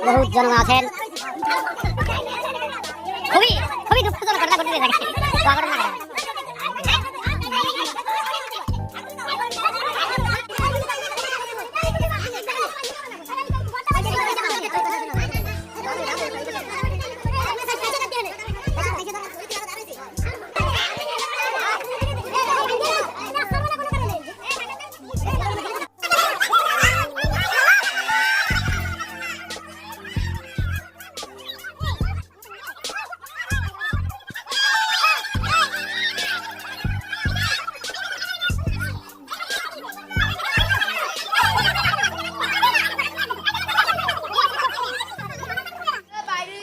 বহুত জন আছেন, খুবই খুবই দুঃখজনক ঘটনা ঘটে থাকে।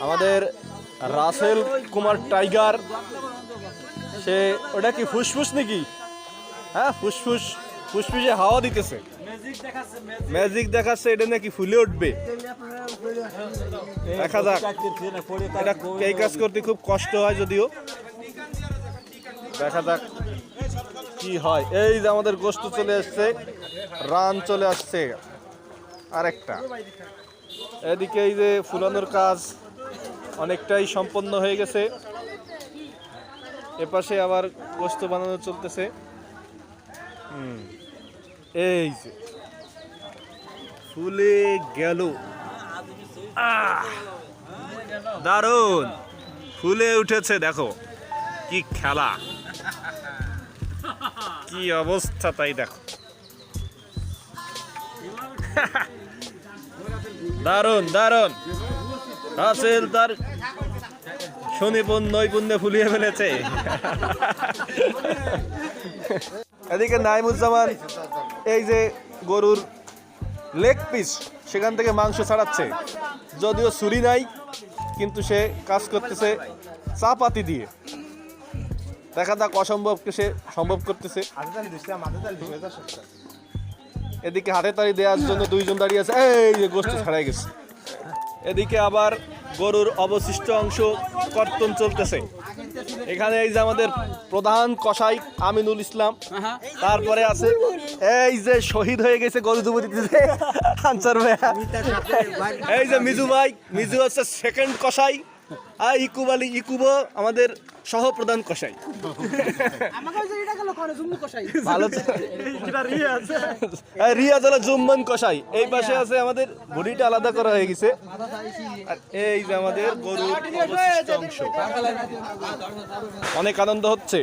আমাদের রাসেল কুমার টাইগার, সে ওটা কি ফুসফুস নাকি? হ্যাঁ, ফুসফুস, ফুসফুসে হাওয়া দিতেছে, ম্যাজিক দেখাচ্ছে, এটা নাকি ফুলে উঠবে। দেখা যাক, এটা এই কাজ করতে খুব কষ্ট হয় যদিও, দেখা যাক কি হয়। এই যে আমাদের গোস্ত চলে আসছে, রান চলে আসছে আরেকটা। এদিকে এই যে ফুলানোর কাজ অনেকটাই সম্পন্ন হয়ে গেছে, এপাশে আবার গোস্ত বানানো চলতেছে। এই যে ফুলে গেল, দারুণ ফুলে উঠেছে, দেখো কি খেলা, কি অবস্থা, তাই দেখো দারুণ দারুণ। রাসেল তার নৈপুণ্যে ফুলিয়ে ফেলেছে। এদিকে নাইমুজ্জামান এই যে গরুর লেগ পিস, সেখান থেকে মাংস ছাড়াচ্ছে, যদিও ছুরি নাই, কিন্তু সে কাজ করতেছে চাপাতি দিয়ে। দেখা যাক অসম্ভবকে সে সম্ভব করতেছে। এদিকে হাতে তালি দেওয়ার জন্য দুইজন দাঁড়িয়ে আছে, এই যে গোস্ত ছাড়াই গেছে। এদিকে আবার গরুর অবশিষ্ট অংশ কর্তন চলতেছে। এখানে এই যে আমাদের প্রধান কসাই আমিনুল ইসলাম, তারপরে আছে এই যে শহীদ হয়ে গেছে গরু দুবো দিতেছে আনসার ভাইয়া, এই যে মিজু ভাই, মিজু হচ্ছে সেকেন্ড কসাই, আর ইকুব আলী ইকুবো আমাদের সহ প্রধান কসাই। রিয়াজ হলো জুম্মান কসাই। এই পাশে আছে আমাদের বডিটা আলাদা করা হয়ে গেছে, আর এই যে আমাদের গরুর অবশিষ্ট অংশ। অনেক আনন্দ হচ্ছে।